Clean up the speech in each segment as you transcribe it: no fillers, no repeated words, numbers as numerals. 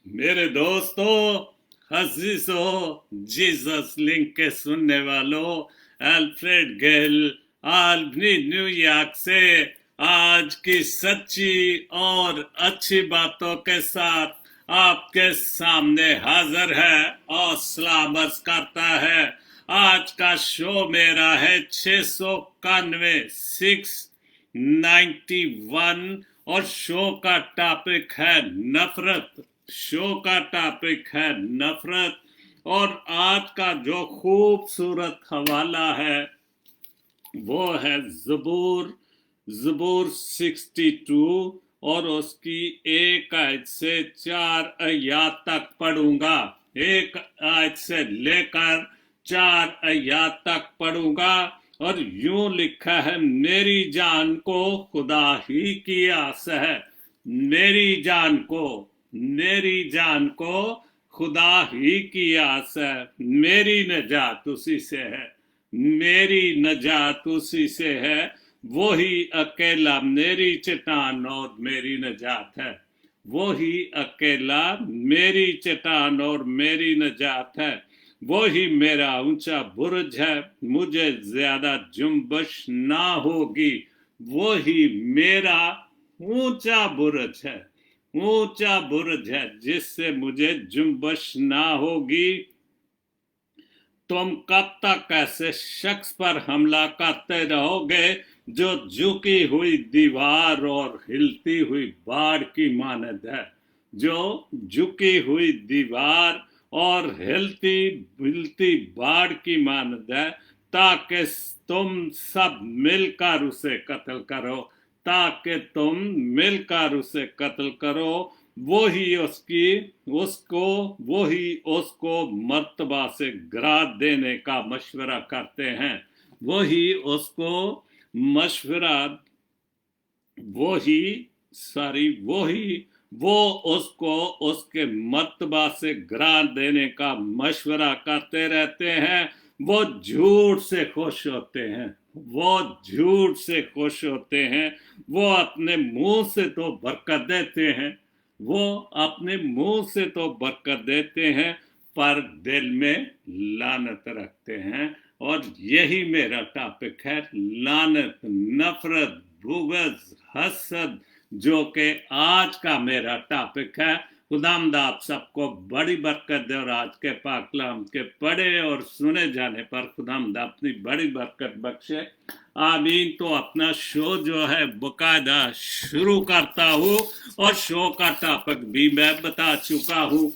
मेरे दोस्तों, अजीजों, Jesus link के सुनने वालों, अल्फ्रेड गेल आल्बनी न्यूयॉर्क से आज की सच्ची और अच्छी बातों के साथ आपके सामने हाजिर है और सलाम अर्ज करता है। आज का शो मेरा है 691 691 और शो का टॉपिक है नफरत। शो का टॉपिक है नफरत और आज का जो खूबसूरत हवाला है वो है ज़बूर 62 और उसकी एक आयत से 4 आयत तक पढ़ूंगा। एक आयत से लेकर 4 आयत तक पढ़ूंगा और यूं लिखा है, मेरी जान को खुदा ही की आस है। मेरी जान को खुदा ही की आस है। मेरी नजात उसी से है। मेरी नजात उसी से है। वही अकेला मेरी चट्टान और मेरी नजात है। वही अकेला मेरी चट्टान और मेरी नजात है। वही मेरा ऊंचा बुर्ज है, मुझे ज्यादा जुम्बश ना होगी। वही मेरा ऊंचा बुर्ज है, ऊंचा बुर्ज है जिससे मुझे जुम्बश ना होगी। तुम कब तक ऐसे शख्स पर हमला करते रहोगे जो झुकी हुई दीवार और हिलती हुई बाढ़ की मानद है। जो झुकी हुई दीवार और हिलती बाढ़ की मानद है, ताकि तुम सब मिलकर उसे कत्ल करो, ताकि तुम मिलकर उसे कत्ल करो। वही उसको मर्तबा से गिरा देने का मशवरा करते हैं। वो उसको उसके मर्तबा से गिरा देने का मशवरा करते रहते हैं। वो झूठ से खुश होते हैं। वो अपने मुंह से तो बरकत देते हैं, पर दिल में लानत रखते हैं। और यही मेरा टॉपिक है, लानत, नफरत, बुग़्ज़, हसद, जो कि आज का मेरा टॉपिक है। खुदावंद आप सबको बड़ी बरकत दे और आज के पाक कलाम के पढ़े और सुने जाने पर खुदावंद अपनी बड़ी बरकत बख्शे। आमीन। तो अपना शो जो है बाकायदा शुरू करता हूँ और शो का टॉपिक भी मैं बता चुका हूँ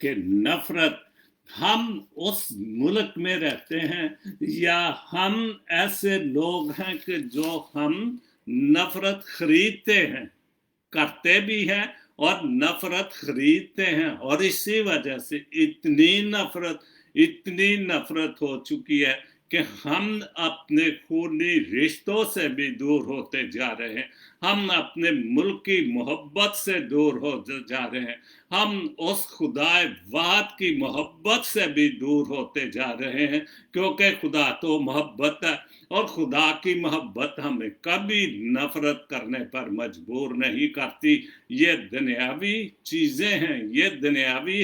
कि नफरत। हम उस मुल्क में रहते हैं या हम ऐसे लोग हैं कि जो हम नफरत खरीदते हैं, करते भी हैं और नफरत खरीदते हैं। और इसी वजह से इतनी नफरत हो चुकी है कि हम अपने खूनी रिश्तों से भी दूर होते जा रहे हैं। हम अपने मुल्क की मोहब्बत से दूर हो जा रहे हैं। हम उस खुदाए वाद की मोहब्बत से भी दूर होते जा रहे हैं, क्योंकि खुदा तो मोहब्बत है और खुदा की मोहब्बत हमें कभी नफरत करने पर मजबूर नहीं करती। ये दुनियावी चीजें हैं, ये दुनियावी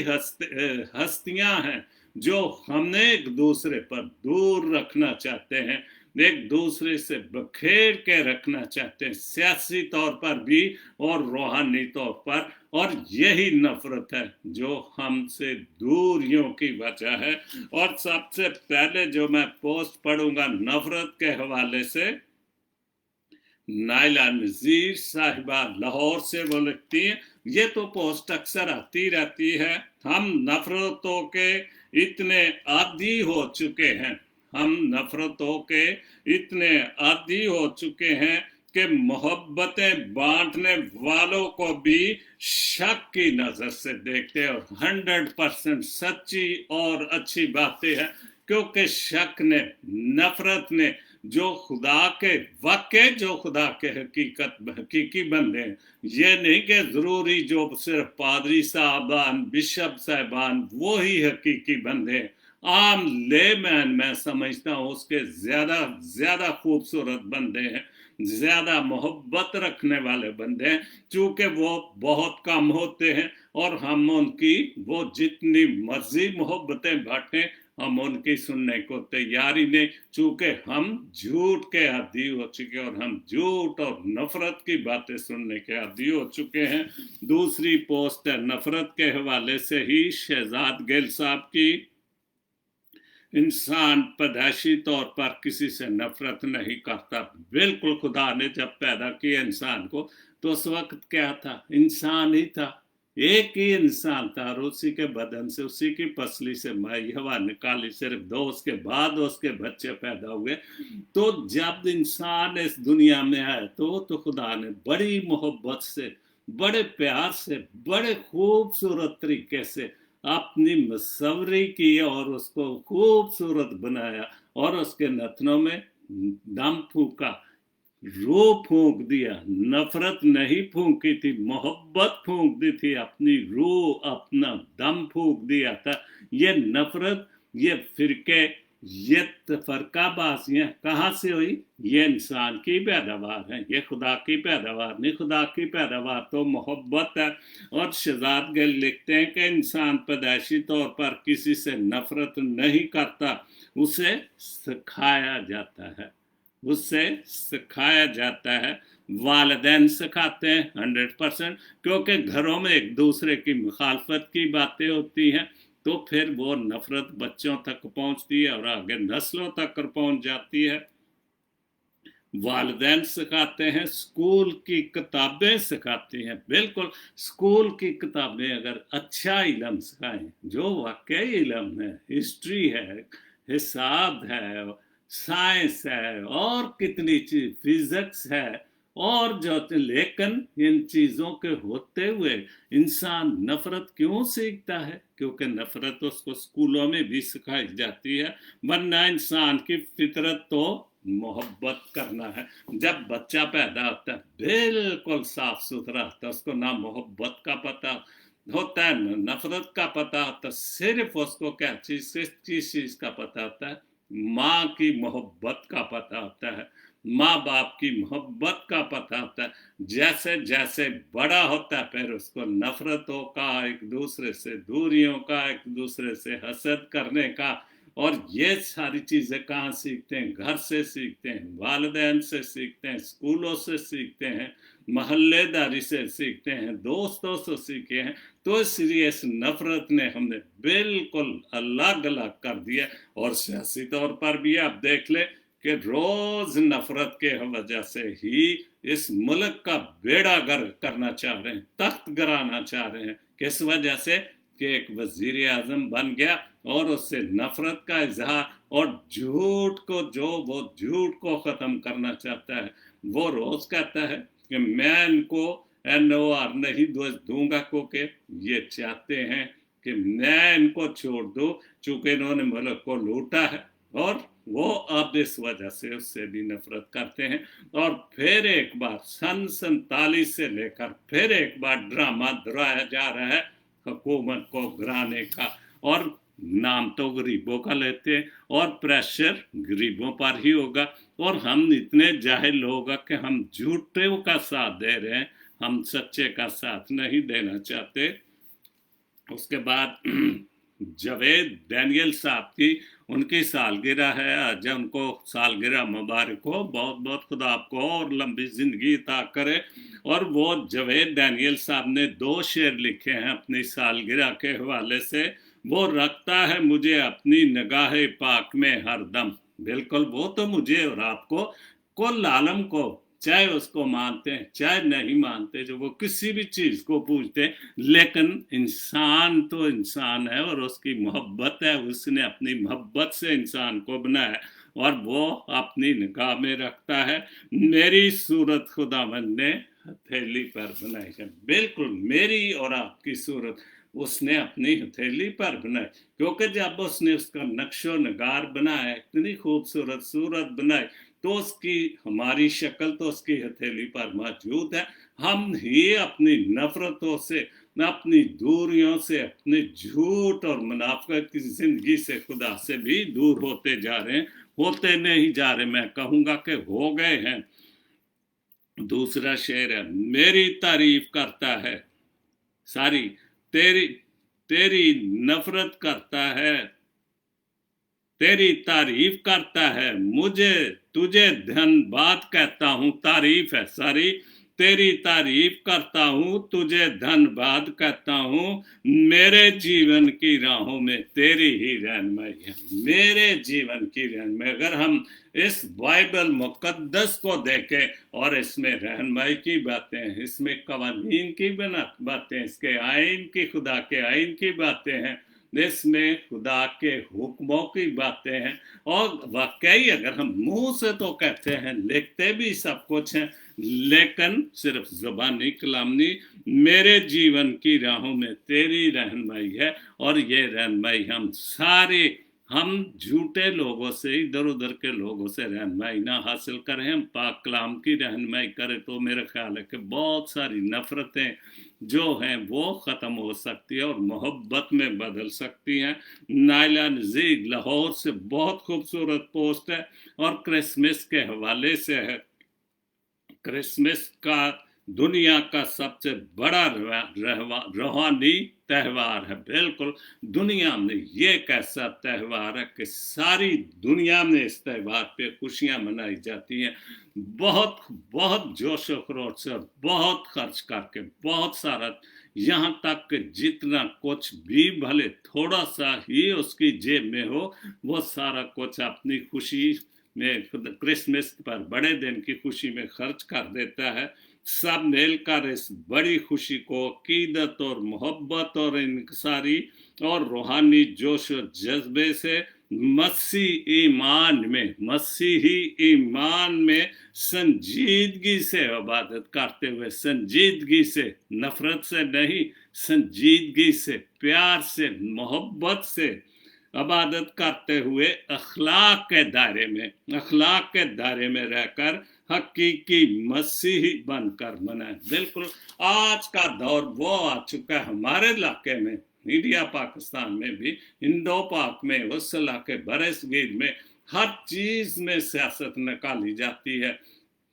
हस्तियां हैं जो हमें एक दूसरे पर दूर रखना चाहते हैं, एक दूसरे से बखेर के रखना चाहते हैं, सियासी तौर पर भी और रूहानी तौर पर। और यही नफरत है जो हमसे दूरियों की वजह है। और सबसे पहले जो मैं पोस्ट पढ़ूंगा नफरत के हवाले से, नाइला नजीर साहिबा लाहौर से वो लिखती हैं, ये तो पोस्ट अक्सर आती रहती है। हम नफरतों के इतने आदी हो चुके हैं, कि मोहब्बतें बांटने वालों को भी शक की नजर से देखते हैं। और 100% सच्ची और अच्छी बातें हैं, क्योंकि शक ने, नफरत ने जो खुदा के हकीकी बंदे हैं, ये नहीं कि जरूरी जो सिर्फ पादरी साहबान, बिशप साहबान वो ही हकीकी बंदे हैं। आम लेमैन मैं समझता हूँ उसके ज्यादा खूबसूरत बंदे हैं, ज्यादा मोहब्बत रखने वाले बंदे हैं। चूंकि वो बहुत कम होते हैं और हम उनकी वो जितनी मर्जी मोहब्बतें बांटें, हम उनकी सुनने को तैयार ही नहीं, चूंकि हम झूठ के आदी हो चुके हैं और हम झूठ और नफरत की बातें सुनने के आदी हो चुके हैं। दूसरी पोस्ट है नफरत के हवाले से ही शहजाद गिल साहब की। इंसान पैदाइशी तौर पर किसी से नफरत नहीं करता। बिल्कुल, खुदा ने जब पैदा किया इंसान को तो उस वक्त क्या था? इंसान ही था, एक ही इंसान था, और उसी के बदन से, उसी की पसली से माई हवा निकाली, सिर्फ दो उसके बाद उसके बच्चे पैदा हुए। तो जब इंसान इस दुनिया में आया तो खुदा ने बड़ी मोहब्बत से, बड़े प्यार से, बड़े खूबसूरत तरीके से अपनी मसवरी की और उसको खूबसूरत बनाया और उसके नथनों में दम फूका, रूह फूंक दिया। नफरत नहीं फूंकी थी, मोहब्बत फूंक दी थी, अपनी रूह, अपना दम फूंक दिया था। ये नफरत, ये फिरके, ये तफरकाबाजियां कहाँ से हुई? ये इंसान की पैदावार है, ये खुदा की पैदावार नहीं। खुदा की पैदावार तो मोहब्बत है। और शहजाद गिल लिखते हैं कि इंसान पैदाइशी तौर पर किसी से नफरत नहीं करता, उसे सिखाया जाता है, उससे सिखाया जाता है। वालिदैन सिखाते हैं 100%, क्योंकि घरों में एक दूसरे की मुखालफत की बातें होती हैं तो फिर वो नफरत बच्चों तक पहुंचती है और आगे नस्लों तक पहुंच जाती है। वालिदैन सिखाते हैं, स्कूल की किताबें सिखाती हैं। बिल्कुल, स्कूल की किताबें अगर अच्छा इल्म सिखाएं, जो वाकई इल्म है, हिस्ट्री है, हिसाब है, साइंस है और कितनी चीज, फिजिक्स है और जो, लेकिन इन चीजों के होते हुए इंसान नफरत क्यों सीखता है? क्योंकि नफरत उसको स्कूलों में भी सिखाई जाती है, वरना इंसान की फितरत तो मोहब्बत करना है। जब बच्चा पैदा होता है बिल्कुल साफ सुथरा होता है, उसको ना मोहब्बत का पता होता है ना नफरत का पता होता है, सिर्फ उसको क्या चीज, किस चीज का पता होता है? माँ की मोहब्बत का पता होता है, माँ बाप की मोहब्बत का पता होता है। जैसे जैसे बड़ा होता है फिर उसको नफरतों का, एक दूसरे से दूरियों का, एक दूसरे से हसद करने का, और ये सारी चीजें कहाँ सीखते हैं? घर से सीखते हैं, वालिदैन से सीखते हैं, स्कूलों से सीखते हैं, महल्लेदारी से सीखते हैं, दोस्तों से सीखे हैं। तो इसलिए इस नफरत ने हमें बिल्कुल अलग अलग कर दिया। और सियासी तौर पर भी आप देख ले कि रोज नफरत के वजह से ही इस मुल्क का बेड़ा गर्क करना चाह रहे हैं, तख्त गिराना चाह रहे हैं। किस वजह से? कि एक वजीर आजम बन गया और उससे नफरत का इजहार, और झूठ को, जो वो झूठ को खत्म करना चाहता है, वो रोज कहता है कि मैं इनको NOR नहीं दूंगा, क्योंकि ये चाहते हैं कि मैं इनको छोड़ दूं, चूंकि इन्होंने मुल्क को लूटा है। और वो अब इस वजह से उससे भी नफरत करते हैं। और फिर एक बार सन 47 से लेकर फिर एक बार ड्रामा दोहराया जा रहा है हुकूमत को गिराने का, और नाम तो गरीबों का लेते हैं और प्रेशर गरीबों पर ही होगा। और हम इतने जाहिल लोग कि हम झूठों का साथ दे रहे हैं, हम सच्चे का साथ नहीं देना चाहते। उसके बाद जावेद डैनियल साहब की उनकी सालगिरह है आज, उनको सालगिरह मुबारक हो, बहुत बहुत खुदा आपको और लंबी जिंदगी अता करे। और वो जावेद डैनियल साहब ने 2 शेर लिखे हैं अपनी सालगिरह के हवाले से। वो रखता है मुझे अपनी निगाह पाक में हरदम। बिल्कुल, वो तो मुझे और आपको, कुल आलम को, चाहे उसको मानते हैं चाहे नहीं मानते, जो वो किसी भी चीज को पूछते हैं, लेकिन इंसान तो इंसान है और उसकी मोहब्बत है, उसने अपनी मोहब्बत से इंसान को बनाया और वो अपनी निगाह में रखता है। मेरी सूरत खुदावंद ने हथेली पर बनाई है। बिल्कुल, मेरी और आपकी सूरत उसने अपनी हथेली पर बनाई, क्योंकि जब उसने उसका नक्शो नगार बनाया, इतनी खूबसूरत सूरत बनाई, तो उसकी, हमारी शक्ल तो उसकी हथेली पर मौजूद है। हम ही अपनी नफरतों से, अपनी दूरियों से, अपने झूठ और मुनाफिकत की जिंदगी से, खुदा से भी दूर होते जा रहे हैं, होते नहीं जा रहे, मैं कहूंगा कि हो गए हैं। दूसरा शेर है, मेरी तारीफ करता है सारी तेरी तेरी नफरत करता है, तेरी तारीफ करता है। मुझे तुझे धन्यवाद कहता हूँ, तारीफ है सारी, तेरी तारीफ करता हूँ, तुझे धन्यवाद कहता हूँ। मेरे जीवन की राहों में तेरी ही रहनुमाई है, मेरे जीवन की रहनुमाई। अगर हम इस बाइबल मुकद्दस को देखें और इसमें रहनुमाई की बातें, इसमें कवानीन की बातें, इसके आइन की, खुदा के आइन की बातें हैं, इसमें खुदा के हुक्मों की बातें हैं। और वाकई अगर हम मुंह से तो कहते हैं, लिखते भी सब कुछ हैं, लेकिन सिर्फ जुबानी कलामनी। मेरे जीवन की राहों में तेरी रहनुमाई है, और ये रहनुमाई हम झूठे लोगों से, इधर उधर के लोगों से रहनुमाई ना हासिल करें, हम पाक कलाम की रहनुमाई करें, तो मेरा ख्याल है कि बहुत सारी नफरतें जो हैं वो ख़त्म हो सकती है और मोहब्बत में बदल सकती हैं। नायला नज़ीर लाहौर से बहुत खूबसूरत पोस्ट है, और क्रिसमस के हवाले से है। क्रिसमस का दुनिया का सबसे बड़ा रूहानी त्यौहार है। बिल्कुल, दुनिया में ये एक ऐसा त्यौहार है कि सारी दुनिया में इस त्यौहार पे खुशियां मनाई जाती हैं, बहुत बहुत जोश व खरोश से, और बहुत खर्च करके, बहुत सारा, यहाँ तक कि जितना कुछ भी भले थोड़ा सा ही उसकी जेब में हो, वो सारा कुछ अपनी खुशी में, क्रिसमस पर, बड़े दिन की खुशी में खर्च कर देता है। सब मिलकर इस बड़ी खुशी को अकीदत और मोहब्बत और इंकसारी और रूहानी जोश और जज्बे से मसीही ईमान में संजीदगी से इबादत करते हुए, संजीदगी से, नफरत से नहीं, संजीदगी से, प्यार से, मोहब्बत से इबादत करते हुए अखलाक के दायरे में रहकर हकीकी मसीही बनकर मनाए। बिल्कुल, आज का दौर वो आ चुका है हमारे इलाके में, इंडिया पाकिस्तान में भी, इंडो पाक में, उस इलाके बरसगीर में, हर चीज में सियासत निकाली जाती है।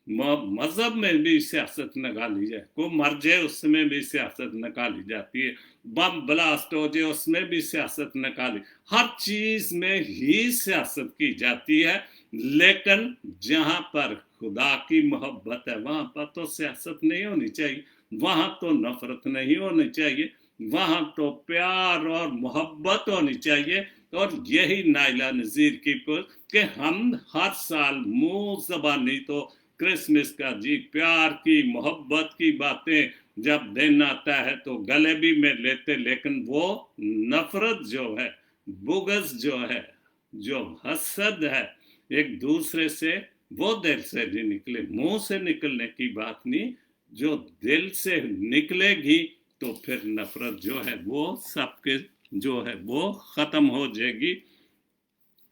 मजहब में भी सियासत निकाली जाए, को मर जाए उसमें भी सियासत निकाली जाती है, बम ब्लास्ट हो जाए उसमें भी सियासत निकाली, हर चीज में ही सियासत की जाती है। लेकिन जहां पर खुदा की मोहब्बत है वहां पर तो सियासत नहीं होनी चाहिए, वहां तो नफरत नहीं होनी चाहिए, वहां तो प्यार और मोहब्बत होनी चाहिए। और यही नायला नज़ीर की पोस्ट कि हम हर साल मुंह ज़बानी तो क्रिसमस का जी, प्यार की, मोहब्बत की बातें जब दिन आता है तो गले भी में लेते, लेकिन वो नफरत जो है, बुग़्ज़ जो है, जो हसद है एक दूसरे से, वो दिल से नहीं निकले, मुंह से निकलने की बात नहीं, जो दिल से निकलेगी तो फिर नफरत जो है वो सबके जो है वो खत्म हो जाएगी।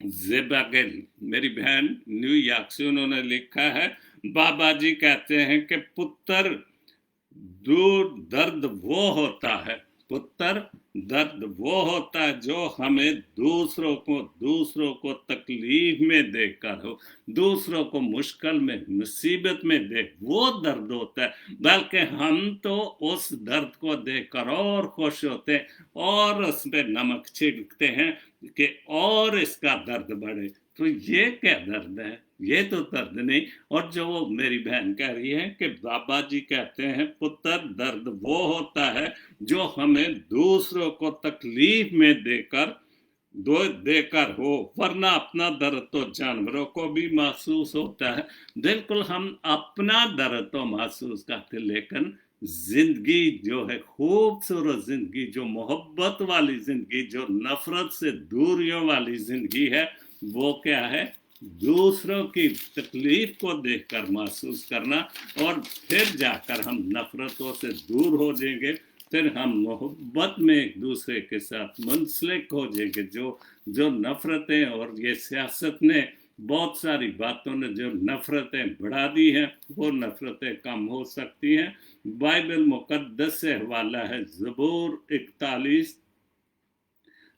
ज़ेबागिल मेरी बहन न्यूयॉर्क से, उन्होंने लिखा है, बाबा जी कहते हैं कि पुत्र दर्द वो होता है, पुत्र दर्द वो होता है जो हमें दूसरों को तकलीफ में देखकर हो, दूसरों को मुश्किल में, मुसीबत में देख, वो दर्द होता है। बल्कि हम तो उस दर्द को देखकर और खुश होते हैं और उस पर नमक छिड़कते हैं कि और इसका दर्द बढ़े। तो ये क्या दर्द है? ये तो दर्द नहीं। और जो वो मेरी बहन कह रही है कि बाबा जी कहते हैं पुत्र दर्द वो होता है जो हमें दूसरों को तकलीफ में देकर हो, वरना अपना दर्द तो जानवरों को भी महसूस होता है। बिल्कुल, हम अपना दर्द तो महसूस करते, लेकिन जिंदगी जो है, खूबसूरत जिंदगी, जो मोहब्बत वाली जिंदगी, जो नफरत से दूरियों वाली जिंदगी है, वो क्या है? दूसरों की तकलीफ को देखकर महसूस करना, और फिर जाकर हम नफरतों से दूर हो जाएंगे, फिर हम मोहब्बत में एक दूसरे के साथ मुंसलिक हो जाएंगे। जो नफरतें और ये सियासत ने, बहुत सारी बातों ने जो नफरतें बढ़ा दी हैं, वो नफरतें कम हो सकती हैं। बाइबल मुकद्दस से हवाला है ज़बूर 41,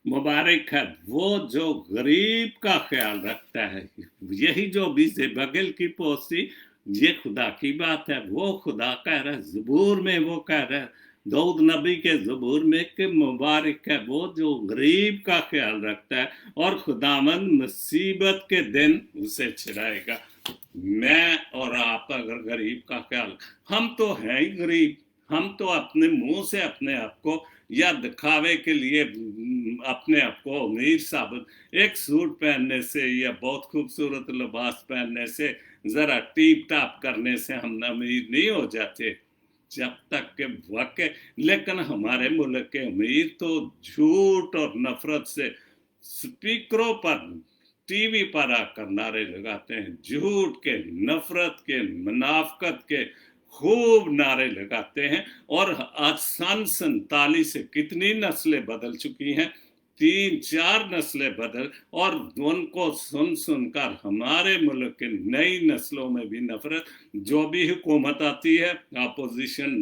मुबारक है वो जो गरीब का ख्याल रखता है। यही जो भी ज़ेबागिल की पोस्टी, ये खुदा की बात है, वो खुदा कह रहा है, ज़बूर में वो कह रहा है, दाऊद नबी के ज़बूर में कि मुबारक है वो जो गरीब का ख्याल रखता है और खुदावंद मुसीबत के दिन उसे छिड़ाएगा। मैं और आप अगर गरीब का ख्याल, हम तो हैं ही गरीब, हम तो अपने मुंह से अपने आप को या दिखावे के लिए अपने आप को अमीर साबित, एक सूट पहनने से या बहुत खूबसूरत लिबास पहनने से, जरा टीप टाप करने से हम अमीर नहीं हो जाते जब तक के वाकई। लेकिन हमारे मुल्क के अमीर तो झूठ और नफरत से स्पीकरों पर, टीवी पर आकर नारे लगाते हैं, झूठ के, नफरत के, मुनाफकत के खूब नारे लगाते हैं। और आज सन 47 से कितनी नस्लें बदल चुकी हैं, 3-4 नस्लें बदल, और उनको सुन सुनकर हमारे मुल्क के नई नस्लों में भी नफरत, जो भी हुकूमत आती है अपोजिशन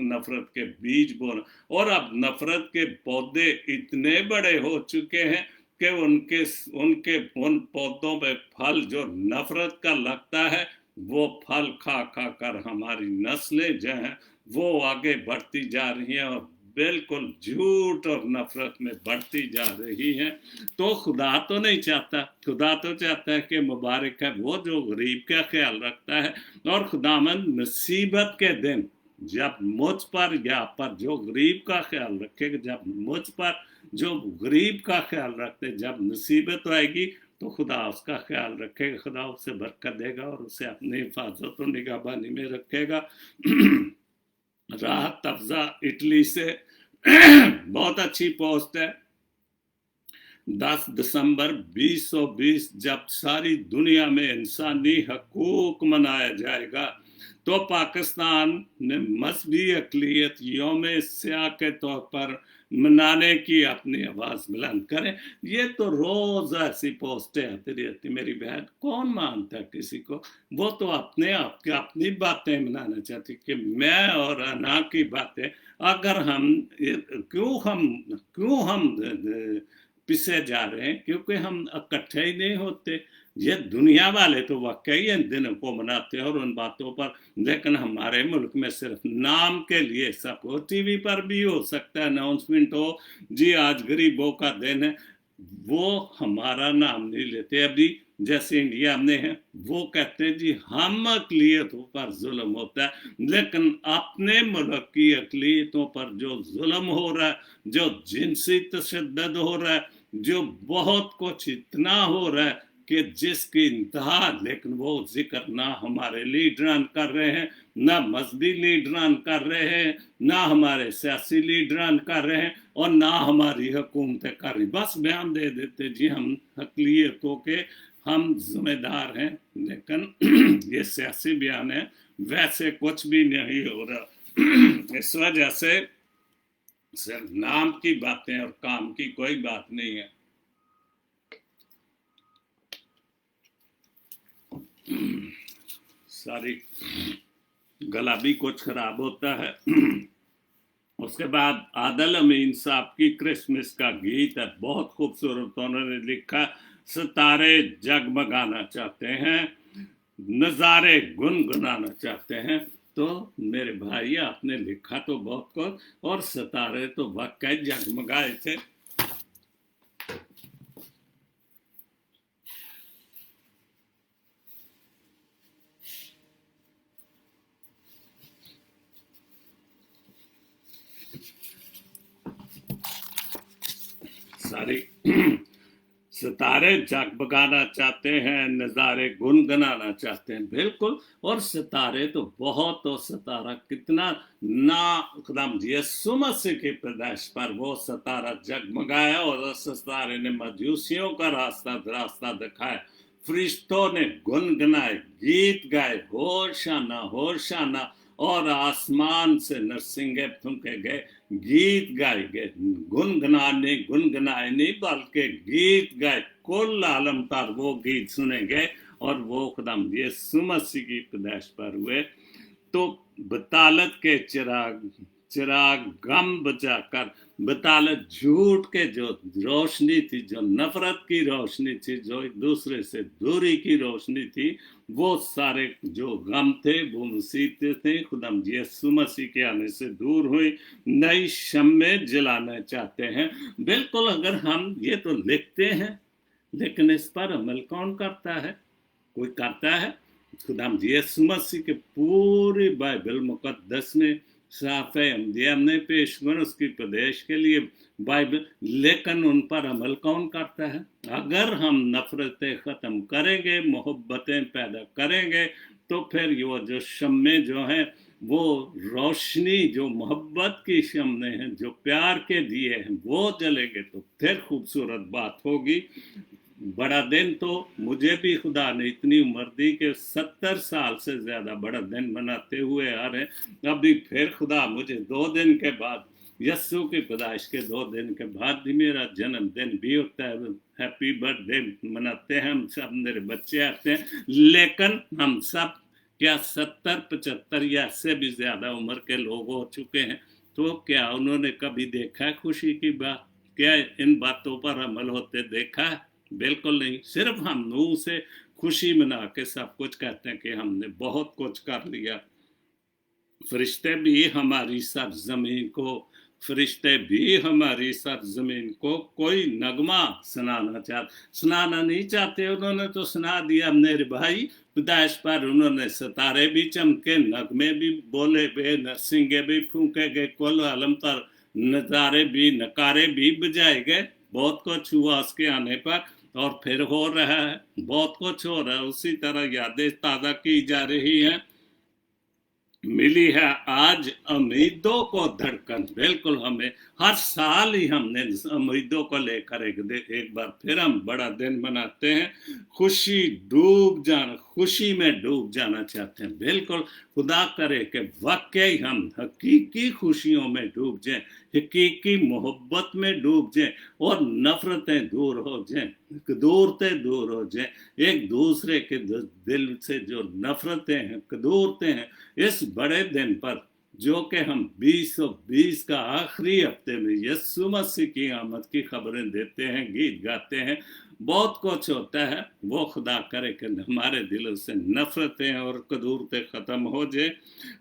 नफरत के बीज बोना। और अब नफरत के पौधे इतने बड़े हो चुके हैं कि उनके उन पौधों पे फल जो नफरत का लगता है, वो फल खा खा कर हमारी नस्लें जो हैं वो आगे बढ़ती जा रही हैं और बिल्कुल झूठ और नफरत में बढ़ती जा रही हैं। तो खुदा तो नहीं चाहता, खुदा तो चाहता है कि मुबारक है वो जो गरीब का ख्याल रखता है। और खुदावंद मुसीबत के दिन जब मुझ पर या पर जो गरीब का ख्याल रखेगा, जब मुझ पर जो गरीब का ख्याल रखते, जब मुसीबत आएगी तो खुदा उसका ख्याल रखेगा, खुदा उसे बरकत देगा और उसे अपनी हिफाजत और निगहबानी में रखेगा। राहत अफजा इटली से बहुत अच्छी पोस्ट है। 10 दिसंबर 2020 जब सारी दुनिया में इंसानी हकूक मनाया जाएगा तो पाकिस्तान ने मजहबी अक़लियत यौम स्याह के तौर पर मनाने की अपनी आवाज बुलंद करें। ये तो रोज ऐसी पोस्टें आती रहती मेरी बहन, कौन मानता है किसी को? वो तो अपने आप की अपनी बातें मनाना चाहती कि मैं और अना की बातें। अगर क्यों हम पिछे जा रहे हैं? क्योंकि हम इकट्ठे ही नहीं होते। ये दुनिया वाले तो वाकई इन दिनों को मनाते हैं और उन बातों पर, लेकिन हमारे मुल्क में सिर्फ नाम के लिए सब हो। टीवी पर भी हो सकता है अनाउंसमेंट हो, जी आज गरीबों का दिन है, वो हमारा नाम नहीं लेते। अभी जैसे इंडिया में है वो कहते हैं जी हम अक़लियतों पर जुल्म होता है, लेकिन अपने मुल्क की अक़लियतों पर जो जुल्म हो रहा है, जो जिनसी तशद्दुद हो रहा है, जो बहुत कुछ इतना हो रहा है कि जिसकी इंतहा, लेकिन वो जिक्र ना हमारे लीडरान कर रहे हैं, ना मजहबी लीडरान कर रहे हैं, ना हमारे सियासी लीडरान कर रहे हैं और ना हमारी हुकूमतें कर रही। बस बयान दे देते जी हम अक़लियतों के हम जिम्मेदार हैं, लेकिन ये सियासी बयान है, वैसे कुछ भी नहीं हो रहा। इस वजह से सिर्फ नाम की बातें और काम की कोई बात नहीं है। सारी गला भी कुछ खराब होता है। उसके बाद आदिल अमीन साहब की क्रिसमस का गीत है, बहुत खूबसूरत उन्होंने लिखा। सितारे जगमगाना चाहते हैं, नज़ारे गुनगुनाना चाहते हैं। तो मेरे भाई आपने लिखा तो बहुत कुछ, और सितारे तो वाकई जगमगाए थे। सारी सितारे जगमगाना चाहते हैं, नज़ारे गुनगुनाना चाहते हैं, बिल्कुल। और सितारे तो बहुत, और सितारा कितना ना खुदाम यीशु मसीह की पैदाइश पर वो सितारा जगमगाया और उस सितारे ने मजूसियों का रास्ता दिखाया। फरिश्तों ने गुनगुनाए, गीत गाए, होशाना होशाना, और आसमान से नरसिंगे फूंके गए, गीत गाए गए, गुनगुनाए नहीं बल्कि गीत गाए। कुल आलम पर वो गीत सुने गए और वो खुदाम यीशु मसीह की पैदाइश पर हुए। तो बतालत के चिराग चिराग गम बचाकर बतालत झूठ के जो रोशनी थी, जो नफरत की रोशनी थी, जो एक दूसरे से दूरी की रोशनी थी, वो सारे जो गम थे वो मुसीबतें थे, खुदाम यीशु मसीह के आने से दूर हुई, नई शम्में जलाना चाहते हैं। बिल्कुल, अगर हम ये तो लिखते हैं, लेकिन इस पर अमल कौन करता है? कोई करता है? खुदाम यीशु मसीह के पूरी बाइबल मुकद्दस में साफ है, हमने पेशगुन उसकी प्रदेश के लिए बाइबल, लेकिन उन पर अमल कौन करता है? अगर हम नफरतें खत्म करेंगे, मोहब्बतें पैदा करेंगे, तो फिर वो जो शम्मे जो हैं, वो रोशनी जो मोहब्बत की शम्मे हैं, जो प्यार के दिए हैं, वो जलेंगे तो फिर खूबसूरत बात होगी। बड़ा दिन तो मुझे भी खुदा ने इतनी उम्र दी कि 70 साल से ज्यादा बड़ा दिन मनाते हुए आ रहे। अभी फिर खुदा मुझे 2 दिन के बाद, यस्सु की पैदाइश के 2 दिन के बाद भी मेरा जन्मदिन भी होता है, हैप्पी बर्थडे मनाते हैं हम सब, मेरे बच्चे आते हैं, लेकिन हम सब क्या 70-75 या इससे भी ज्यादा उम्र के लोग हो चुके हैं, तो क्या उन्होंने कभी देखा है खुशी की बात? क्या इन बातों पर अमल होते देखा है? बिल्कुल नहीं। सिर्फ हम मुंह से खुशी मना के सब कुछ कहते हैं कि हमने बहुत कुछ कर लिया। फरिश्ते भी हमारी सरजमीन को, फरिश्ते भी हमारी सरजमीन को कोई नगमा सुनाना नहीं चाहते। उन्होंने तो सुना दिया मेरे भाई, पैदाइश पर उन्होंने सितारे भी चमके, नगमे भी बोले गए, नरसिंगे भी फूके गए, कुल आलम पर नकारे भी बजाए गए। बहुत कुछ हुआ उसके आने पर, और फिर हो रहा है, बहुत कुछ हो रहा है। उसी तरह यादें ताज़ा की जा रही हैं। मिली है आज उम्मीदों को धड़कन। बिल्कुल, हमें हर साल ही हमने उम्मीदों को लेकर एक बार फिर हम बड़ा दिन मनाते हैं। खुशी में डूब जाना चाहते हैं। बिल्कुल, खुदा करे कि वाकई हम हकीकी खुशियों में डूब जाएं, हकीकी मोहब्बत में डूब जाएं, और नफरतें दूर हो जाएं, कदूरतें दूर हो जाएं। एक दूसरे के दिल से जो नफरतें हैं, कदूरतें हैं, इस बड़े दिन पर, जो कि हम 2020 का आखिरी हफ्ते में यीशु मसीह की आमद की खबरें देते हैं, गीत गाते हैं, बहुत कुछ होता है। वो खुदा करे कि हमारे दिलों से नफरतें और कदूरतें खत्म हो जाए।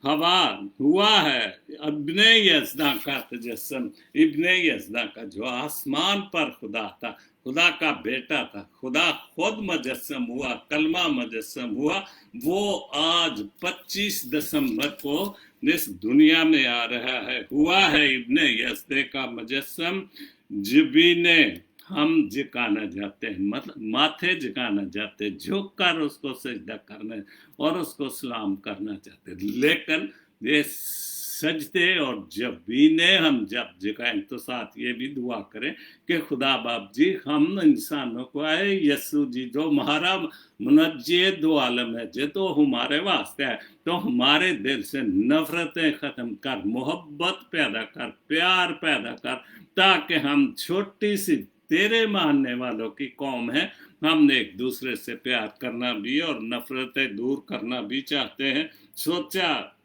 हवा हुआ है इब्ने यज़दा का तजस्सुम, इब्ने यज़दा का जो आसमान पर खुदा था, खुदा का बेटा था, खुदा खुद मुजस्सम हुआ, कलमा मुजस्सम हुआ, वो आज 25 दिसंबर को इस दुनिया में आ रहा है। हुआ है इब्ने यज़दे का मुजस्सम, जबीने हम झुकाना चाहते हैं, मतलब माथे झुकाना चाहते हैं, झुक कर उसको सजदा करना और उसको सलाम करना चाहते हैं। लेकिन ये सजदे और जबीने हम जब झुकाएं तो साथ ये भी दुआ करें कि खुदा बाप जी, हम इंसानों को आए यस्सु जी जो हमारा मुनज्जे दो आलम है, जो तो हमारे वास्ते है, तो हमारे दिल से नफरतें खत्म कर, मोहब्बत पैदा कर, प्यार पैदा कर, ताकि हम छोटी सी तेरे मानने वालों की कौम है, हमने एक दूसरे से प्यार करना भी और नफरतें दूर करना भी चाहते हैं। सोचा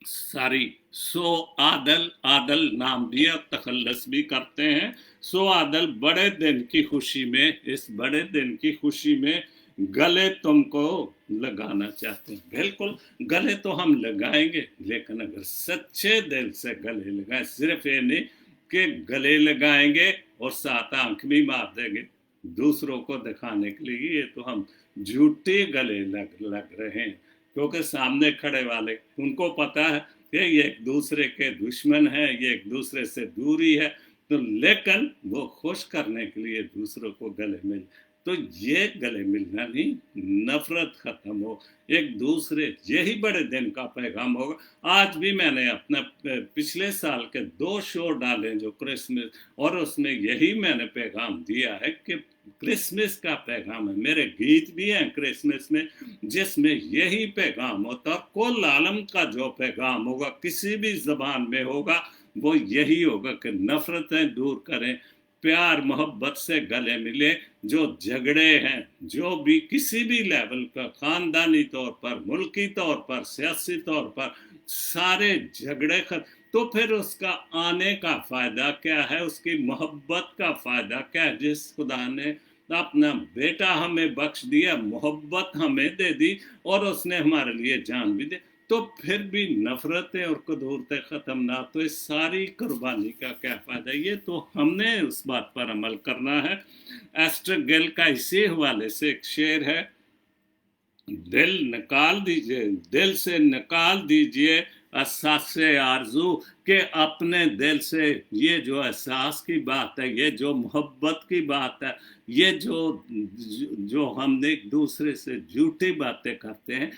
सारी सो आदल, आदल नाम दिया, तखल्लस भी करते हैं। सो आदल बड़े दिन की खुशी में, इस बड़े दिन की खुशी में गले तुमको लगाना चाहते हैं। बिल्कुल, गले तो हम लगाएंगे, लेकिन अगर सच्चे दिल से गले लगाएं, सिर्फ ये नहीं कि गले लगाएंगे और साथ आंख भी मार देंगे दूसरों को दिखाने के लिए, ये तो हम झूठे गले लग रहे हैं। क्योंकि सामने खड़े वाले, उनको पता है कि ये एक दूसरे के दुश्मन है, ये एक दूसरे से दूरी है, तो लेकिन वो खुश करने के लिए दूसरों को गले मिल, तो ये गले मिलना नहीं, नफरत खत्म हो, एक दूसरे, यही बड़े दिन का पैगाम होगा। आज भी मैंने अपना पिछले साल के 2 शो डाले जो क्रिसमस, और उसमें यही मैंने पैगाम दिया है कि क्रिसमस का पैगाम है। मेरे गीत भी हैं क्रिसमस में जिसमें यही पैगाम होता है। कुल आलम का जो पैगाम होगा, किसी भी जबान में होगा, वो यही होगा कि नफरतें दूर करें, प्यार मोहब्बत से गले मिले। जो झगड़े हैं, जो भी किसी भी लेवल का, खानदानी तौर पर, मुल्की तौर पर, सियासी तौर पर, सारे झगड़े तो تو پھر اس کا آنے کا فائدہ کیا ہے، اس کی محبت کا فائدہ کیا ہے؟ جس خدا نے اپنا بیٹا ہمیں بخش دیا، محبت ہمیں دے دی، اور اس نے ہمارے لیے جان بھی دی، تو پھر بھی نفرتیں اور قدورتیں ختم نہ، تو اس ساری قربانی کا کیا فائدہ؟ یہ تو ہم نے اس بات پر عمل کرنا ہے۔ ایسٹر گل کا اسی حوالے سے ایک شعر ہے، دل نکال دیجئے، دل سے نکال دیجئے احساس آرزو، کہ اپنے دل سے یہ جو احساس کی بات ہے، یہ جو محبت کی بات ہے، یہ جو ہم ایک دوسرے سے جھوٹی باتیں کرتے ہیں،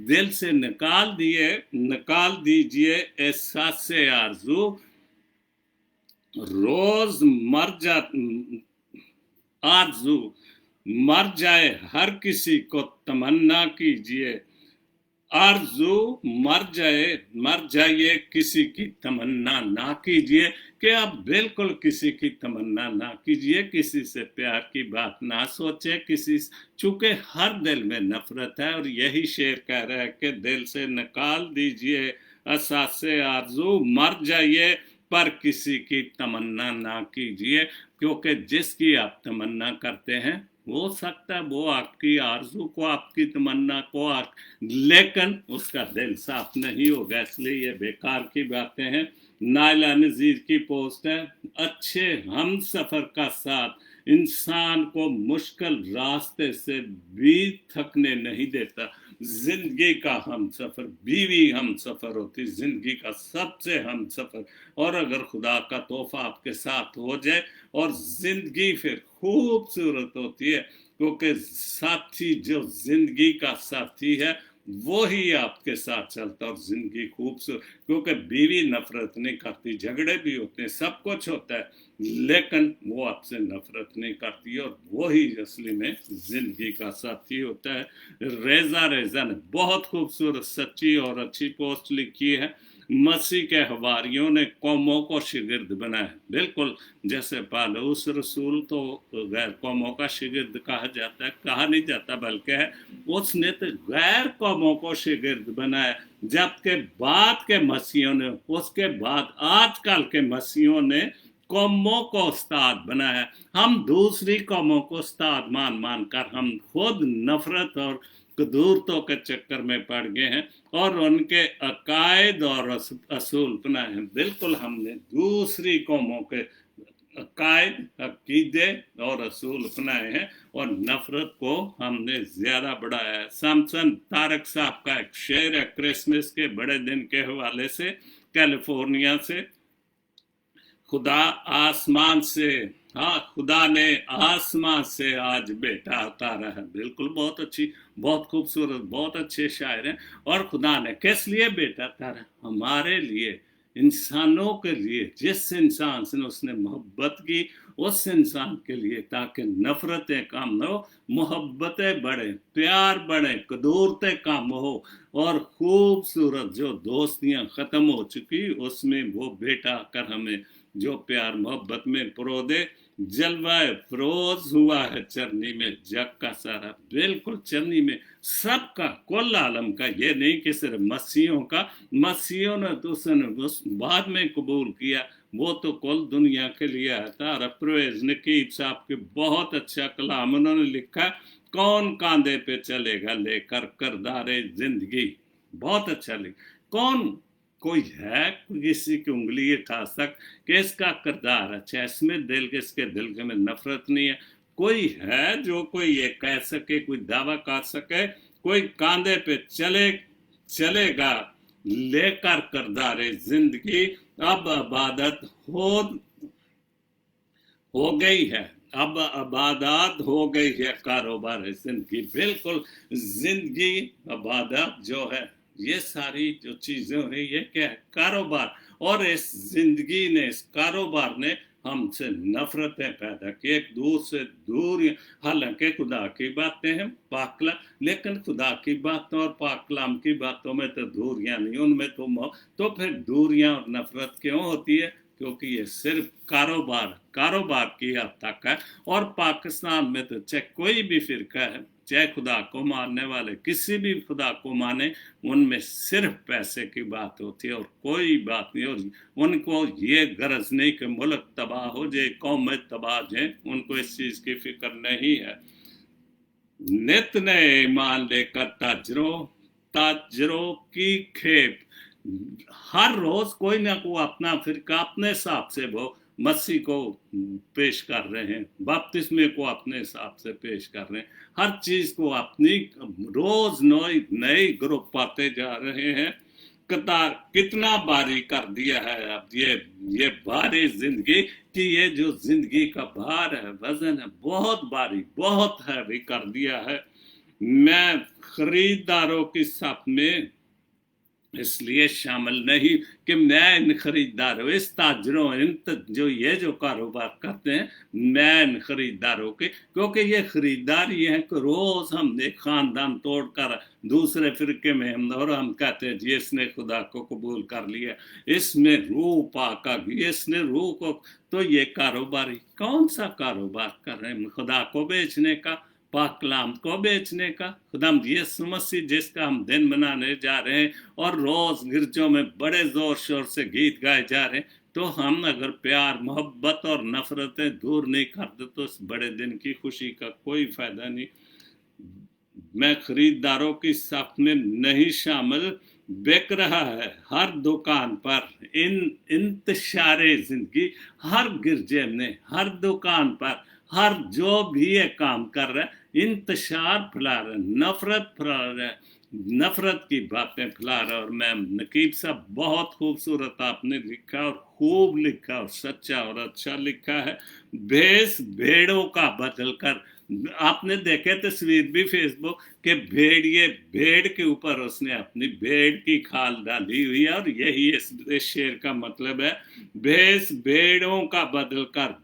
دل سے نکال دیجئے احساس آرزو، روز آرزو مر جائے ہر کسی کو تمنا کیجئے، آرزو مر جائے کسی کی تمنا نہ کیجئے، کہ آپ بالکل کسی کی تمنا نہ کیجئے، کسی سے پیار کی بات نہ سوچیں، چونکہ ہر دل میں نفرت ہے، اور یہی شعر کہہ رہا ہے کہ دل سے نکال دیجئے احساس آرزو، مر جائیے پر کسی کی تمنا نہ کیجئے، کیونکہ جس کی آپ تمنا کرتے ہیں ہو سکتا ہے وہ آپ کی آرزو کو، آپ کی تمنا کو، لیکن اس کا دل صاف نہیں ہوگا، اس لیے یہ بیکار کی باتیں ہیں۔ نائلہ نذیر کی پوسٹ ہے، اچھے ہم سفر کا ساتھ انسان کو مشکل راستے سے بھی تھکنے نہیں دیتا۔ زندگی کا ہم سفر، بیوی ہم سفر ہوتی، زندگی کا سب سے ہم سفر، اور اگر خدا کا تحفہ آپ کے ساتھ ہو جائے، اور زندگی پھر خوبصورت ہوتی ہے، کیونکہ ساتھی جو زندگی کا ساتھی ہے وہی آپ کے ساتھ چلتا، اور زندگی خوبصورت، کیونکہ بیوی نفرت نہیں کرتی، جھگڑے بھی ہوتے ہیں، سب کچھ ہوتا ہے، لیکن وہ آپ سے نفرت نہیں کرتی، اور وہی اصلی میں زندگی کا ساتھی ہوتا ہے۔ ریزا نے بہت خوبصورت سچی اور اچھی پوسٹ لکھی ہے، مسیح کے حواریوں نے قوموں کو شاگرد بنایا، بالکل جیسے پالوس رسول تو غیر قوموں کا شاگرد کہا جاتا ہے، کہا نہیں جاتا بلکہ ہے، اس نے تو غیر قوموں کو شاگرد بنایا، جبکہ بعد کے مسیحوں نے، اس کے بعد آج کل کے مسیحوں نے قوموں کو استاد بنایا۔ ہم دوسری قوموں کو استاد مان کر ہم خود نفرت اور قدورتوں کے چکر میں پڑ گئے ہیں، اور ان کے عقائد اور اصول بنائے ہیں۔ بالکل ہم نے دوسری قوموں کے عقائد، عقیدے اور اصول اپنائے ہیں، اور نفرت کو ہم نے زیادہ بڑھایا ہے۔ سامسن طارق صاحب کا ایک شعر ہے کرسمس کے بڑے دن کے حوالے سے، کیلیفورنیا سے، خدا نے آسمان سے آج بیٹا اتارا ہے، بالکل بہت اچھی، بہت خوبصورت، بہت اچھے شاعر ہیں، اور خدا نے کس لیے بیٹا اتارا؟ ہمارے لیے، انسانوں کے لیے، جس انسان سے اس نے محبت کی اس انسان کے لیے، تاکہ نفرتیں کم نہ ہو، محبتیں بڑھیں، پیار بڑھیں، قدورتیں کم ہو، اور خوبصورت جو دوستیاں ختم ہو چکی اس میں وہ بیٹا کر ہمیں جو پیار محبت میں پرو دے۔ جلوہ فروز ہوا ہے چرنی میں جگ کا سارا، بالکل چرنی میں سب کا، کل عالم کا، یہ نہیں کہ صرف مسیحوں کا، مسیحوں نے تو اس نے بعد میں قبول کیا، وہ تو کل دنیا کے لیے آیا تھا۔ اور پرویز نقیب صاحب کے بہت اچھا کلام انہوں نے لکھا، کون کاندھے پہ چلے گا لے کر کردار زندگی، بہت اچھا لکھا، کون کوئی ہے کسی کی انگلی اٹھا کہ اس کا کردار اچھا، اس میں اس کے دل میں نفرت نہیں ہے، کوئی ہے جو کوئی یہ کہہ سکے، کوئی دعویٰ کر سکے، کوئی کاندھے پہ چلے گا لے کر کردار زندگی، اب عبادت ہو گئی ہے، اب عبادات ہو گئی ہے کاروبار زندگی، بالکل زندگی عبادت جو ہے، یہ ساری جو چیزیں ہو رہی ہے کیا ہے؟ کاروبار، اور اس زندگی نے، اس کاروبار نے ہم سے نفرتیں پیدا کی، ایک دوسرے سے دور، حالانکہ خدا کی باتیں ہیں پاک کلام، لیکن خدا کی باتوں اور پاک کلام کی باتوں میں تو دوریاں نہیں، ان میں تو پھر دوریاں اور نفرت کیوں ہوتی ہے؟ کیونکہ یہ صرف کاروبار کی حد تک ہے، اور پاکستان میں تو چاہے کوئی بھی فرقہ ہے، चाहे खुदा को मानने वाले किसी भी खुदा को माने, उनमें सिर्फ पैसे की बात होती है और कोई बात नहीं। और उनको ये गरज नहीं कि मुल्क तबाह हो जाए, कौमें तबाह जाए, उनको इस चीज़ की फिक्र नहीं है। नित नए ईमान लेकर ताजरों की खेप, हर रोज कोई ना कोई अपना फिरका अपने हिसाब से वो मसीह को पेश कर रहे हैं, बपतिस्मे को अपने हिसाब से पेश कर रहे हैं, हर चीज को अपनी रोज नए ग्रुप पाते जा रहे हैं। कतार कितना भारी कर दिया है अब ये भारी जिंदगी कि ये जो जिंदगी का भार है, वजन है, बहुत भारी, बहुत हैवी कर दिया है। मैं खरीदारों की साथ में इसलिए शामिल नहीं कि मैं इन खरीदारों, इस ताजरों, जो कारोबार करते हैं, मैं इन खरीदारों के, क्योंकि ये खरीदारी है कि रोज हम एक खानदान तोड़कर दूसरे फिरके में हम कहते हैं जी इसने खुदा को कबूल कर लिया, इसमें रूह पाक आ गई, इसने रूह को, तो ये कारोबारी कौन सा कारोबार कर रहे हैं? खुदा को बेचने का, पाक कलाम को बेचने का। खुदाम यीशु मसीह जिसका हम दिन मनाने जा रहे हैं और रोज गिरजों में बड़े जोर शोर से गीत गाए जा रहे हैं, तो हम अगर प्यार, मोहब्बत और नफरतें दूर नहीं करते तो इस बड़े दिन की खुशी का कोई फायदा नहीं। मैं खरीदारों की साथ में नहीं शामिल। बिक रहा है हर दुकान पर इंतशारे जिंदगी, हर गिरजे में, हर दुकान पर, हर जो भी ये काम कर रहा है, इंतशार फैला रहा है, नफरत फैला रहा है, नफरत की बातें फैला रहा है। और मैं नकीब साहब बहुत खूबसूरत आपने लिखा और खूब लिखा और सच्चा और अच्छा लिखा है। भेष भेड़ों का बदल कर, आपने देखे तस्वीर भी फेसबुक के, भेड़ के ऊपर उसने अपनी भेड़ की खाल डाली हुई है और यही इस शेर का मतलब है। भेष भेड़ों का बदल कर,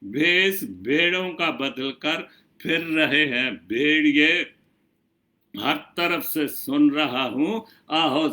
भेष भेड़ों का बदल कर फिर रहे हैं भेड़िए, हर तरफ से सुन रहा हूँ आहो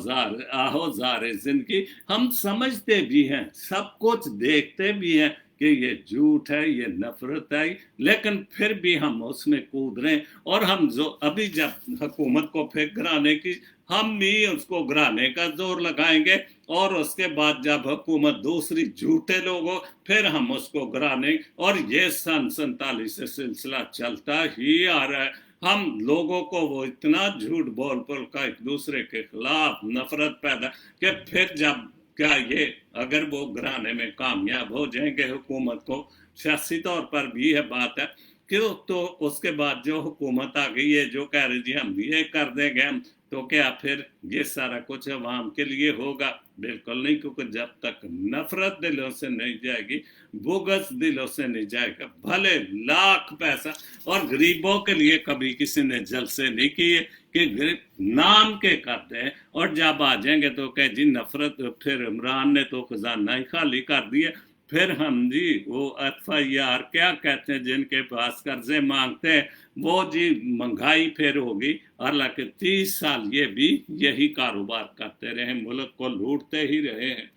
ज़ारे जिंदगी। हम समझते भी हैं, सब कुछ देखते भी हैं कि ये झूठ है, ये नफरत है, लेकिन फिर भी हम उसमें कूद रहे हैं। और हम जो अभी जब हुकूमत को फिर गिराने की, हम भी उसको गिराने का जोर लगाएंगे, और उसके बाद जब हुकूमत दूसरी झूठे लोगों, फिर हम उसको गिराने, और ये सन 47 से सिलसिला चलता ही आ रहा है। हम लोगों को वो इतना झूठ बोल का एक दूसरे के खिलाफ नफरत पैदा, कि फिर जब क्या ये अगर वो गिराने में कामयाब हो जाएंगे हुकूमत को, सियासी तौर पर भी है बात है कि तो उसके बाद जो हुकूमत आ गई है जो कह रही जी हम ये कर देंगे हम, तो क्या फिर ये सारा कुछ अवाम के लिए होगा? बिल्कुल नहीं, क्योंकि जब तक नफरत दिलों से नहीं जाएगी, बुग़्ज़ दिलों से नहीं जाएगा, भले लाख पैसा, और गरीबों के लिए कभी किसी ने जलसे नहीं किए कि गरीब नाम के करते हैं, और जब आ जाएंगे तो कह जी नफरत, फिर इमरान ने तो खजाना ही खाली कर दिया, फिर हम जी वो FIR क्या कहते हैं जिनके पास कर्जे मांगते हैं, वो जी महंगाई फिर होगी। हालांकि 30 साल ये भी यही कारोबार करते रहे, मुल्क को लूटते ही रहे हैं।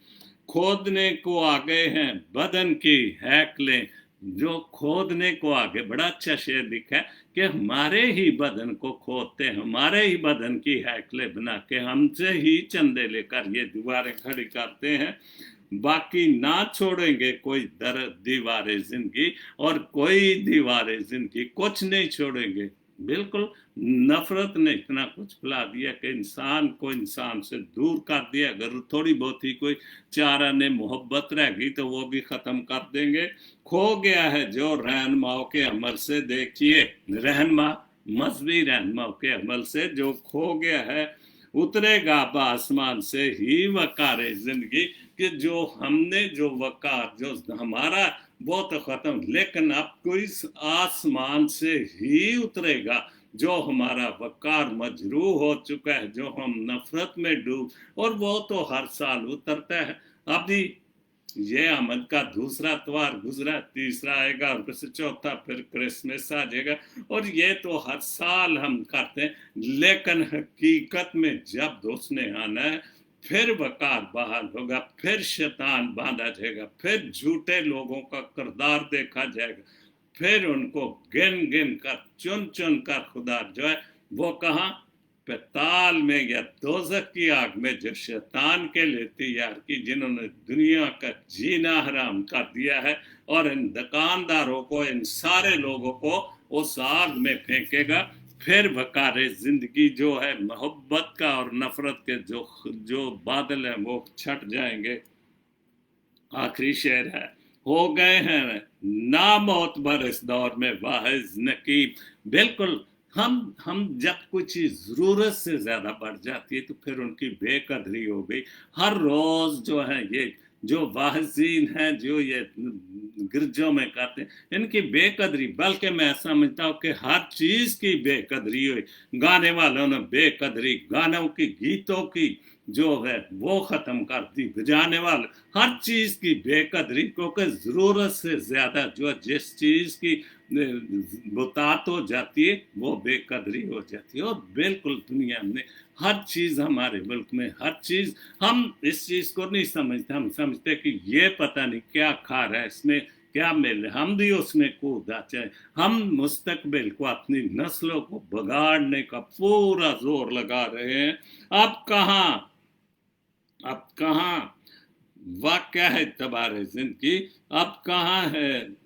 खोदने को आगे हैं बदन की हैकलें, जो खोदने को आगे, बड़ा अच्छा शेर लिखा है कि हमारे ही बदन को खोदते हैं, हमारे ही बदन की हैकलें बना के हमसे ही चंदे लेकर ये दीवारें खड़ी करते हैं। बाकी ना छोड़ेंगे कोई दीवारें जिंदगी, और कोई दीवारें जिंदगी कुछ नहीं छोड़ेंगे। बिल्कुल, नफरत ने इतना कुछ फैला दिया कि इंसान को इंसान से दूर कर दिया। अगर थोड़ी बहुत ही कोई चार आने मोहब्बत रह गई तो वो भी खत्म कर देंगे। खो गया है जो रहनुमाओं के अमल से, देखिए रहनुमा, मजहबी रहनुमाओं के अमल से जो खो गया है, उतरेगा आसमान से ही वकारे जिंदगी, कि जो हमने जो वकार जो हमारा वो तो खत्म, लेकिन अब कोई आसमान से ही उतरेगा जो हमारा वकार मजरूह हो चुका है, जो हम नफरत में डूब, और वो तो हर साल उतरता है। अभी ये अहमद का दूसरा त्योहार गुजरा, तीसरा आएगा, और फिर चौथा, फिर क्रिसमस आ जाएगा, और ये तो हर साल हम करते हैं। लेकिन हकीकत में जब उसने आना है, फिर वकार बहाल होगा, फिर शैतान बांधा जाएगा, फिर झूठे लोगों का किरदार देखा जाएगा, फिर उनको गिन गिन कर चुन चुन कर खुदा जो है वो कहाँ पैताल में या दोजख की आग में जो शैतान के लिए तैयार की, जिन्होंने दुनिया का जीना हराम कर दिया है, और इन दुकानदारों को, इन सारे लोगों को उस आग में फेंकेगा। फिर वकारे जिंदगी जो है मोहब्बत का और नफरत के जो बादल हैं वो छट जाएंगे। आखिरी शेर है, हो गए हैं ना मौत भर इस दौर में वाहिज नकीब। बिल्कुल हम जब कोई चीज जरूरत से ज्यादा बढ़ जाती है तो फिर उनकी बेकदरी हो गई। हर रोज जो है ये जो वाहिजीन हैं, जो ये गिरजों में करते हैं, इनकी बेकदरी, बल्कि मैं समझता हूँ कि हर चीज की बेकदरी हुई। गाने वालों ने बेकदरी, गानों की, गीतों की जो है वो खत्म कर दी, बजाने वाले हर चीज की बेकदरी, क्योंकि जरूरत से ज्यादा जो जिस चीज की मुतात हो जाती है वो बेकदरी हो जाती है। और बिल्कुल दुनिया में हर चीज, हमारे मुल्क में हर चीज, हम इस चीज को नहीं समझते। हम समझते कि ये पता नहीं क्या खा रहा है, इसमें क्या मिल, हम भी उसमें कूदा चाहे। हम मुस्तकबिल को, अपनी नस्लों को बगाड़ने का पूरा जोर लगा रहे हैं। अब कहाँ वाक़या है तबारे जिंदगी, अब कहाँ है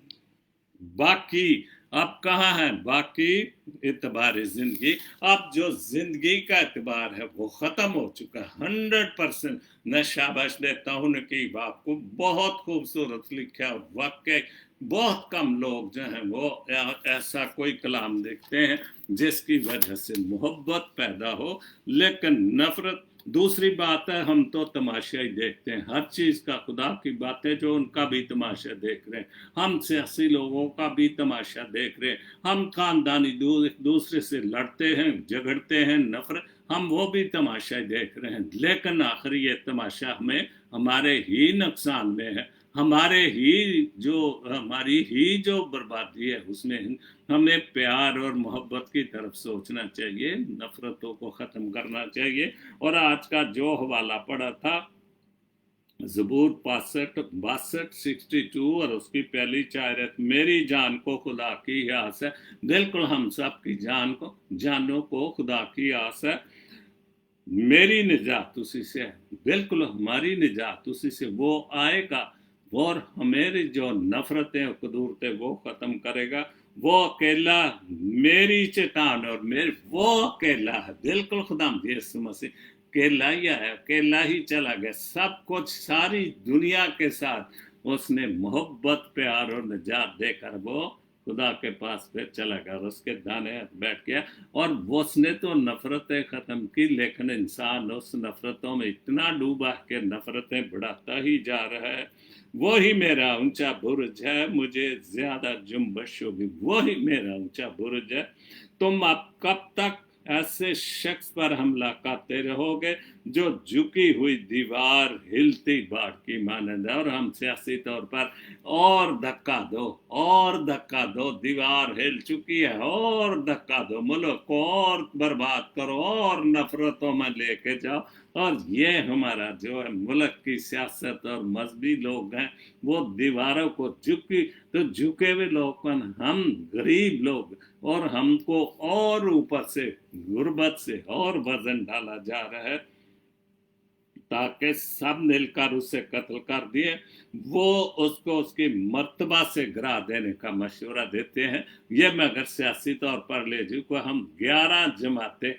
बाकी, अब कहाँ है बाकी एतबार जिंदगी। अब जो जिंदगी का एतबार है वो खत्म हो चुका है 100%। मैं शाबाश देता हूँ नकीब आपको, बहुत खूबसूरत लिखा। वाकई बहुत कम लोग जो हैं वो ऐसा कोई कलाम देखते हैं जिसकी वजह से मोहब्बत पैदा हो, लेकिन नफरत। दूसरी बात है, हम तो तमाशा ही देखते हैं हर चीज का। खुदा की बातें जो, उनका भी तमाशा देख रहे हैं, हम सियासी लोगों का भी तमाशा देख रहे हैं, हम खानदानी दूसरे से लड़ते हैं, झगड़ते हैं, नफरत, हम वो भी तमाशा देख रहे हैं। लेकिन आखिर ये तमाशा हमें हमारे ही नुकसान में है, हमारी ही जो बर्बादी है उसमें हमें प्यार और मोहब्बत की तरफ सोचना चाहिए, नफरतों को ख़त्म करना चाहिए। और आज का जो हवाला पड़ा था ज़बूर 62 और उसकी पहली 4 आयत, मेरी जान को खुदा की आस है। बिल्कुल हम सब की जानों को खुदा की आस है। मेरी निजात उसी से है, बिल्कुल हमारी निजात उसी से। वो आएगा और हमारी जो नफरतें और कदूरतें वो ख़त्म करेगा। वो अकेला मेरी चट्टान और वो अकेला है। बिल्कुल खुदा यीशु मसीह अकेला ही है, अकेला ही चला गया। सब कुछ सारी दुनिया के साथ उसने मोहब्बत, प्यार और निजात देकर वो खुदा के पास फिर चला गया, उसके दाने बैठ गया। और उसने तो नफरतें ख़त्म की, लेकिन इंसान उस नफरतों में इतना डूबा कि नफरतें बढ़ाता ही जा रहा है। वही मेरा ऊंचा बुर्ज है, मुझे ज्यादा जुम्बश होगी, वही मेरा ऊंचा बुर्ज है। तुम अब कब तक ऐसे शख्स पर हमला करते रहोगे जो झुकी हुई दीवार हिलती बाढ़ की मानंद है। और हम सियासी तौर पर और धक्का दो, दीवार हिल चुकी है, और धक्का दो, मुल्क को और बर्बाद करो और नफरतों में लेके जाओ। और ये हमारा जो है मुल्क की सियासत और मजहबी लोग हैं वो दीवारों को झुके हुए लोग, हम गरीब लोग, और हमको और ऊपर से गुर्बत से और वजन डाला जा रहा है ताकि सब मिलकर उसे कत्ल कर दिए। वो उसको उसकी मर्तबा से गिरा देने का मशवरा देते हैं। ये मैं अगर सियासी तौर पर ले जाऊँ, हम 11 जमातें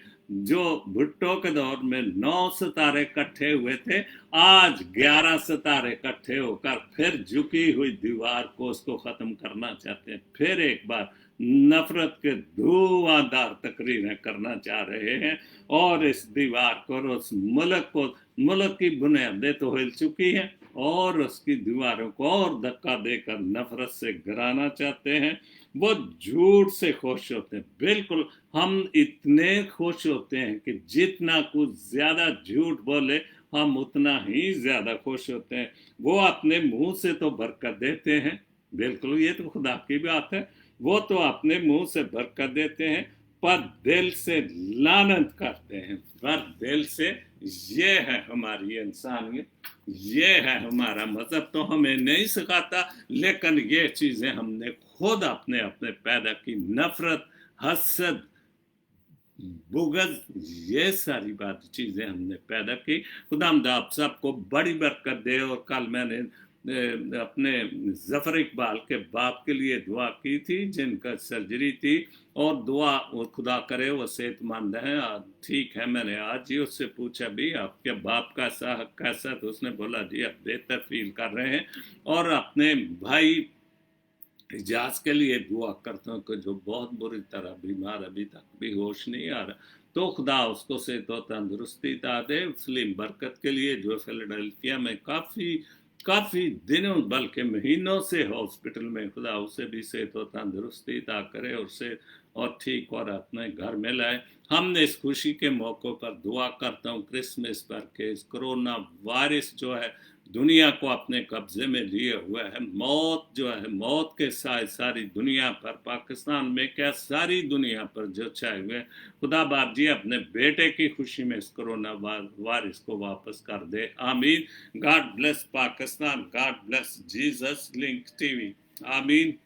जो भुट्टो के दौर में 9 सितारे इकट्ठे हुए थे, आज 11 सितारे इकट्ठे होकर फिर झुकी हुई दीवार को उसको खत्म करना चाहते हैं। फिर एक बार नफरत के धुआंधार तकरीरें करना चाह रहे हैं, और इस दीवार को, उस मुल्क की बुनियादें तो हिल चुकी हैं और उसकी दीवारों को और धक्का देकर नफरत से गिराना चाहते हैं। वो झूठ से खुश होते हैं। बिल्कुल हम इतने खुश होते हैं कि जितना कुछ ज्यादा झूठ बोले हम उतना ही ज्यादा खुश होते हैं। वो अपने मुंह से तो बरकत देते हैं, बिल्कुल ये तो खुदा की बात है, वो तो अपने मुंह से बरकत देते हैं, पर दिल से लानत करते हैं, पर दिल से। ये है हमारी इंसानियत, ये है हमारा मजहब। तो हमें नहीं सिखाता, लेकिन ये चीजें हमने खुद अपने अपने पैदा की। नफरत, हसद, बुगज, ये सारी बात चीजें हमने पैदा की। खुदावंद आप सबको बड़ी बरकत दे। और कल मैंने अपने जफर इकबाल के बाप के लिए दुआ की थी, जिनका सर्जरी थी, और दुआ वो खुदा करे वो सेहतमंद है, ठीक है। मैंने आज ही उससे पूछा भी आपके बाप का कैसा, तो उसने बोला जी अब बेहतर फील कर रहे हैं। और अपने भाई इजाज के लिए दुआ करता हूँ कि जो बहुत बुरी तरह बीमार, अभी तक भी होश नहीं आ रहा, तो खुदा उसको सेहत और तंदुरुस्ती ता दे। सलीम बरकत के लिए जो फिलाडेल्फिया में काफ़ी दिनों बल्कि महीनों से हॉस्पिटल में, खुदा उसे भी सेहत और तंदुरुस्ती ता करे और से और ठीक और अपने घर में लाए। हमने इस खुशी के मौक़ों पर दुआ करता हूँ क्रिसमस पर के इस कोरोना वायरस जो है दुनिया को अपने कब्जे में लिए हुआ है, मौत जो है, मौत के साथ सारी दुनिया पर, पाकिस्तान में क्या सारी दुनिया पर जो छाए हुए, खुदा बाप जी अपने बेटे की खुशी में इस कोरोना वायरस को वापस कर दे, आमीन। God bless Pakistan, God bless Jesus link TV, आमीन।